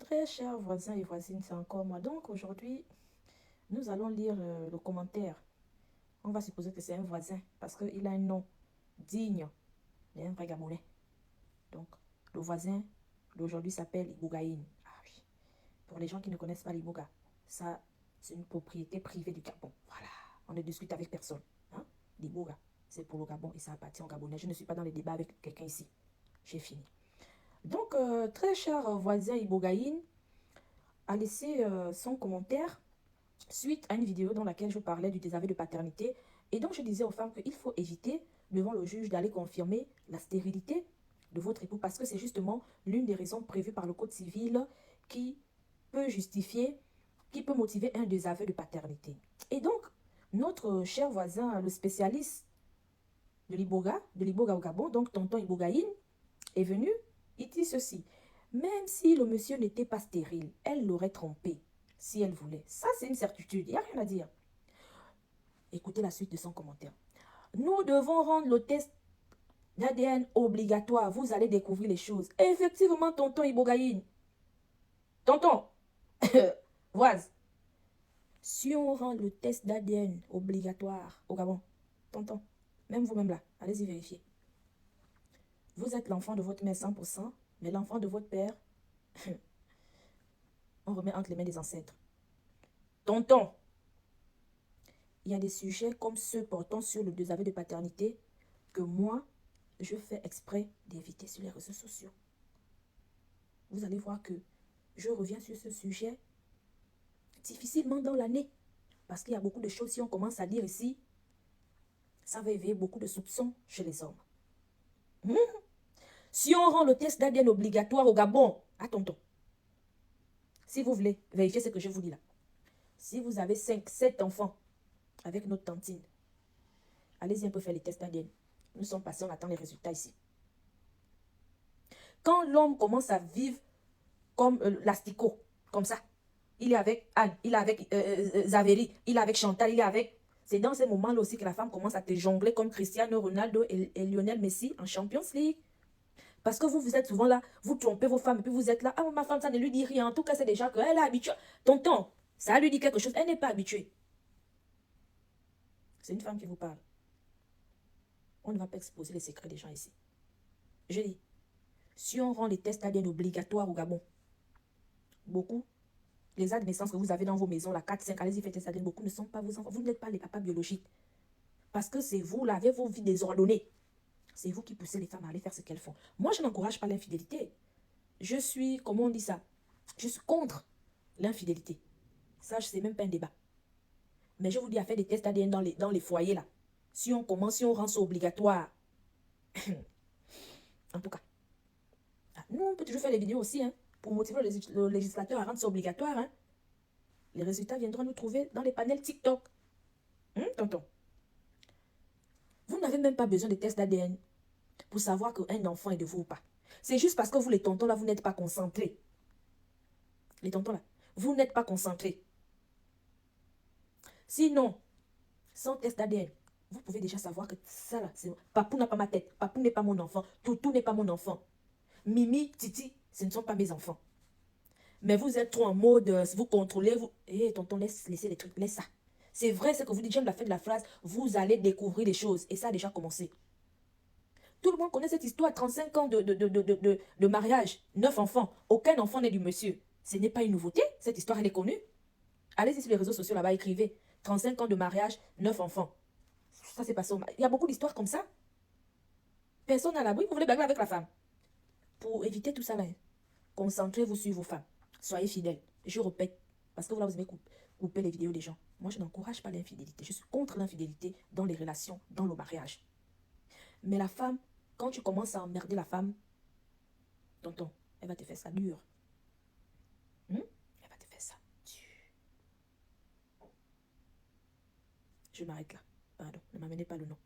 Très chers voisins et voisines, c'est encore moi. Donc aujourd'hui, nous allons lire le commentaire. On va supposer que c'est un voisin parce qu'il a un nom digne d'un vrai Gabonais. Donc, le voisin d'aujourd'hui s'appelle Ibougaïne. Ah oui. Pour les gens qui ne connaissent pas l'Ibouga, ça, c'est une propriété privée du Gabon. Voilà. On ne discute avec personne. Hein? L'Ibouga, c'est pour le Gabon et ça appartient au Gabonais. Je ne suis pas dans les débats avec quelqu'un ici. J'ai fini. Donc, très cher voisin Ibougaïne a laissé son commentaire suite à une vidéo dans laquelle je parlais du désaveu de paternité et donc je disais aux femmes qu'il faut éviter devant le juge d'aller confirmer la stérilité de votre époux parce que c'est justement l'une des raisons prévues par le code civil qui peut justifier, qui peut motiver un désaveu de paternité. Et donc, notre cher voisin, le spécialiste de l'Iboga au Gabon, donc tonton Ibogaïne, est venu, il dit ceci. Même si le monsieur n'était pas stérile, elle l'aurait trompé si elle voulait. Ça, c'est une certitude, il n'y a rien à dire. Écoutez la suite de son commentaire. Nous devons rendre le test d'ADN obligatoire. Vous allez découvrir les choses. Effectivement, tonton Ibogaïne. Tonton, Voise, si on rend le test d'ADN obligatoire au Gabon, tonton, même vous-même là, allez-y vérifier. Vous êtes l'enfant de votre mère 100%, mais l'enfant de votre père, on remet entre les mains des ancêtres. Tonton, il y a des sujets comme ceux portant sur le désaveu de paternité que moi, je fais exprès d'éviter sur les réseaux sociaux. Vous allez voir que je reviens sur ce sujet difficilement dans l'année. Parce qu'il y a beaucoup de choses, si on commence à dire ici, ça va éveiller beaucoup de soupçons chez les hommes. Si on rend le test d'ADN obligatoire au Gabon, à tonton, si vous voulez vérifier ce que je vous dis là, si vous avez 5, 7 enfants avec notre tantine, allez-y un peu faire les tests d'ADN. Nous sommes passés, on attend les résultats ici. Quand l'homme commence à vivre comme l'asticot, comme ça, il est avec Anne, il est avec Zaveri, il est avec Chantal, il est avec... C'est dans ces moments-là aussi que la femme commence à te jongler comme Cristiano Ronaldo et Lionel Messi en Champions League. Parce que vous êtes souvent là, vous trompez vos femmes et puis vous êtes là, ah ma femme ça ne lui dit rien, en tout cas c'est déjà qu'elle est habituée. Tonton, ça lui dit quelque chose, elle n'est pas habituée. C'est une femme qui vous parle. On ne va pas exposer les secrets des gens ici. Je dis, si on rend les tests ADN obligatoires au Gabon, beaucoup, les actes de naissance que vous avez dans vos maisons, la 4, 5, allez-y, faites ADN, beaucoup ne sont pas vos enfants. Vous n'êtes pas les papas biologiques. Parce que c'est vous, là, avec vos vies désordonnées. C'est vous qui poussez les femmes à aller faire ce qu'elles font. Moi, je n'encourage pas l'infidélité. Je suis, comment on dit ça? Je suis contre l'infidélité. Ça, c'est même pas un débat. Mais je vous dis à faire des tests ADN dans les foyers, là. Si on commence, si on rend ça obligatoire. En tout cas. Nous, on peut toujours faire des vidéos aussi, hein, pour motiver le législateur à rendre ça obligatoire. Hein. Les résultats viendront nous trouver dans les panels TikTok. Tonton? Vous n'avez même pas besoin de tests d'ADN pour savoir qu'un enfant est de vous ou pas. C'est juste parce que vous, les tontons, là, vous n'êtes pas concentrés. Les tontons, là, vous n'êtes pas concentrés. Sinon, sans test d'ADN, vous pouvez déjà savoir que ça, là, c'est... Papou n'a pas ma tête. Papou n'est pas mon enfant. Toutou n'est pas mon enfant. Mimi, Titi, ce ne sont pas mes enfants. Mais vous êtes trop en mode, vous contrôlez, vous... Tonton, laissez les trucs, laisse ça. C'est vrai ce que vous dites, j'aime la fin de la phrase, vous allez découvrir les choses. Et ça a déjà commencé. Tout le monde connaît cette histoire, 35 ans de mariage, 9 enfants. Aucun enfant n'est du monsieur. Ce n'est pas une nouveauté, cette histoire, elle est connue. Allez-y sur les réseaux sociaux là-bas, écrivez. 35 ans de mariage, 9 enfants. Ça s'est passé au mariage. Il y a beaucoup d'histoires comme ça. Personne n'a l'abri, vous voulez bagarrer avec la femme. Pour éviter tout ça là, concentrez-vous sur vos femmes. Soyez fidèles. Je répète, parce que là, vous avez coupé les vidéos des gens. Moi, je n'encourage pas l'infidélité. Je suis contre l'infidélité dans les relations, dans le mariage. Mais la femme, quand tu commences à emmerder la femme, tonton, elle va te faire ça dur. Elle va te faire ça dur. Je m'arrête là. Pardon, ne m'amenez pas le nom.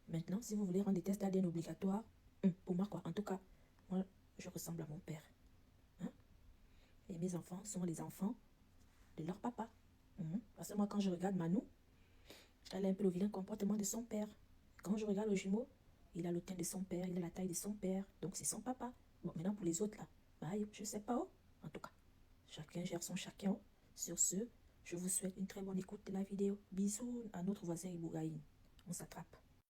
Maintenant, si vous voulez rendre des tests ADN obligatoires, pour moi quoi, en tout cas, moi, je ressemble à mon père. Et mes enfants sont les enfants de leur papa. Parce que moi, quand je regarde Manou, elle a un peu le vilain comportement de son père. Quand je regarde le jumeau, il a le teint de son père, il a la taille de son père. Donc, c'est son papa. Bon, maintenant, pour les autres, là, bah, je sais pas. Oh. En tout cas, chacun gère son chacun. Sur ce, je vous souhaite une très bonne écoute de la vidéo. Bisous à notre voisin Ibougaïn. On s'attrape.